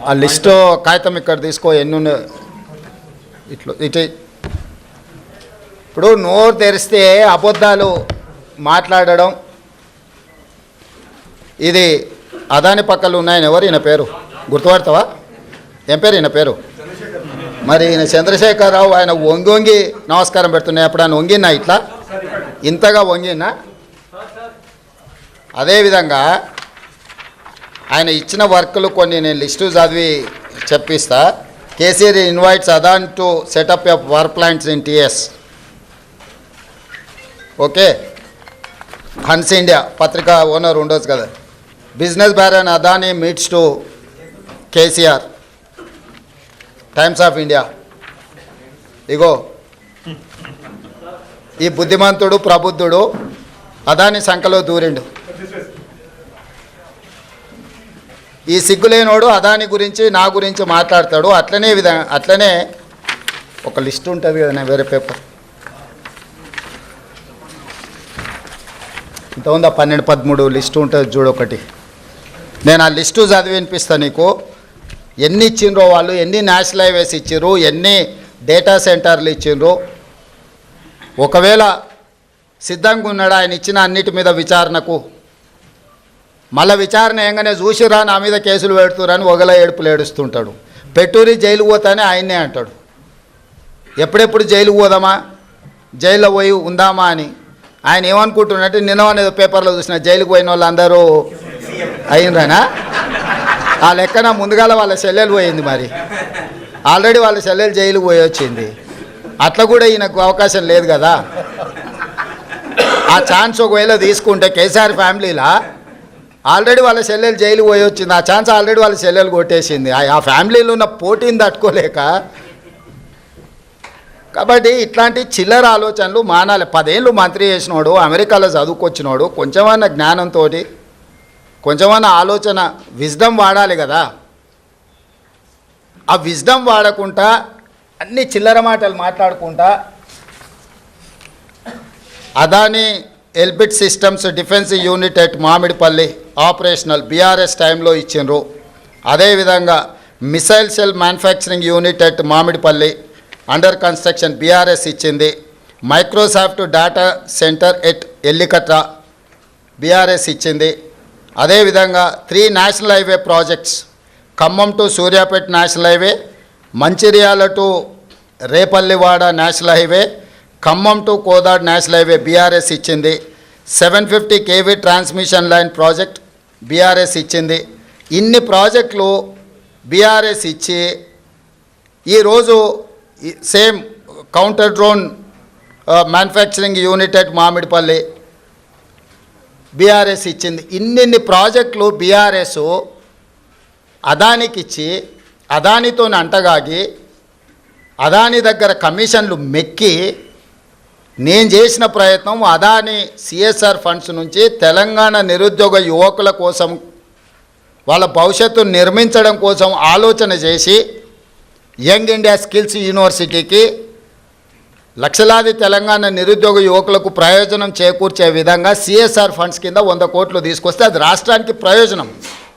ఆ లిస్టు కాగితం ఇక్కడ తీసుకో, ఎన్ని ఉన్నాయి ఇట్లా ఇటు. ఇప్పుడు నోరు తెరిస్తే అబద్ధాలు మాట్లాడడం, ఇది అదాని పక్కలు ఉన్నాయని ఎవరు ఈయన పేరు గుర్తుపడతావా? ఏం పేరు ఈయన పేరు? మరి ఈయన చంద్రశేఖరరావు. ఆయన వంగి వంగి నమస్కారం పెడుతున్నాయి. ఎప్పుడు ఆయన వంగినా ఇట్లా ఇంతగా వంగినా? అదేవిధంగా ఆయన ఇచ్చిన వర్కులు కొన్ని నేను లిస్టు చదివి చెప్పిస్తా. KCR invites Adani to set up a power plants in TS. Okay, Hans India పత్రిక ఓనర్ ఉండొచ్చు కదా. Business baron Adani meets to KCR, Times of India. ఇగో ఈ బుద్ధిమంతుడు ప్రబుద్ధుడు అదాని సంఖలో దూరిండు. ఈ సిగ్గులేనోడు అదాని గురించి నా గురించి మాట్లాడతాడు. అట్లనే ఒక లిస్ట్ ఉంటుంది కదా, వేరే పేపర్ ఇంత ఉందా, 12-13 లిస్టు ఉంటుంది చూడు ఒకటి. నేను ఆ లిస్టు చదివి వినిపిస్తాను నీకు. ఎన్ని ఇచ్చిండ్రో వాళ్ళు, ఎన్ని నేషనల్ హైవేస్ ఇచ్చిండ్రు, ఎన్ని డేటా సెంటర్లు ఇచ్చిండ్రు. ఒకవేళ సిద్ధంగా ఉన్నాడు ఆయన ఇచ్చిన అన్నిటి మీద విచారణకు, మళ్ళీ విచారణ ఏంగానే చూసిరా నా మీద కేసులు పెడుతురని ఒకలా ఏడుపులు ఏడుస్తుంటాడు. పెట్టూరి జైలుకు పోతానే ఆయన్నే అంటాడు. ఎప్పుడెప్పుడు జైలుకు పోదామా, జైల్లో పోయి ఉందామా అని. ఆయన ఏమనుకుంటున్నట్టు నిన్న అనేది పేపర్లో చూసిన జైలుకు పోయిన వాళ్ళు అందరూ అయినరానా? ఆ లెక్కన ముందుగాల వాళ్ళ చెల్లెలు పోయింది. మరి ఆల్రెడీ వాళ్ళ చెల్లెలు జైలుకు పోయి వచ్చింది. అట్లా కూడా ఈయనకు అవకాశం లేదు కదా. ఆ ఛాన్స్ ఒకవేళ తీసుకుంటే కేసీఆర్ ఫ్యామిలీలా ఆల్రెడీ వాళ్ళ చెల్లెలు జైలుకు పోయి వచ్చింది. ఆ ఛాన్స్ ఆల్రెడీ వాళ్ళ చెల్లెలు కొట్టేసింది. ఆ ఫ్యామిలీలో ఉన్న పోటీని తట్టుకోలేక. కాబట్టి ఇట్లాంటి చిల్లర ఆలోచనలు మానాలి. 10 ఏళ్ళు మంత్రి చేసినోడు, అమెరికాలో చదువుకొచ్చినోడు, కొంచెమన్నా జ్ఞానంతో కొంచెమన్నా ఆలోచన విజ్డమ్ వాడాలి కదా. ఆ విజ్డమ్ వాడకుండా అన్ని చిల్లర మాటలు మాట్లాడుకుంటా Adani Elbit Systems defence unit at Mamidipalli operational BRS టైంలో ఇచ్చిండ్రు. అదేవిధంగా missile cell manufacturing unit at Mamidipalli under construction BRS ఇచ్చింది. Microsoft data centre at Ellikatta BRS ఇచ్చింది. అదేవిధంగా 3 national highway projects, Khammam to Suryapet national highway, Mancherial to Repallewada national highway, Khammam to Kodad national highway BRS ఇచ్చింది. 750 kV transmission line project BRS ఇచ్చింది. ఇన్ని ప్రాజెక్టులు బీఆర్ఎస్ ఇచ్చి ఈరోజు same counter drone manufacturing unit at Mamidipalli BRS ఇచ్చింది. ఇన్ని ప్రాజెక్టులు బీఆర్ఎస్ అదానికి ఇచ్చి అదానితో అంటగాగి అదాని దగ్గర కమిషన్లు మెక్కి నేను చేసిన ప్రయత్నం అదాని సిఎస్ఆర్ ఫండ్స్ నుంచి తెలంగాణ నిరుద్యోగ యువకుల కోసం వాళ్ళ భవిష్యత్తును నిర్మించడం కోసం ఆలోచన చేసి యంగ్ ఇండియా స్కిల్స్ యూనివర్సిటీకి లక్షలాది తెలంగాణ నిరుద్యోగ యువకులకు ప్రయోజనం చేకూర్చే విధంగా సిఎస్ఆర్ ఫండ్స్ కింద 100 కోట్లు తీసుకొస్తే అది రాష్ట్రానికి ప్రయోజనం.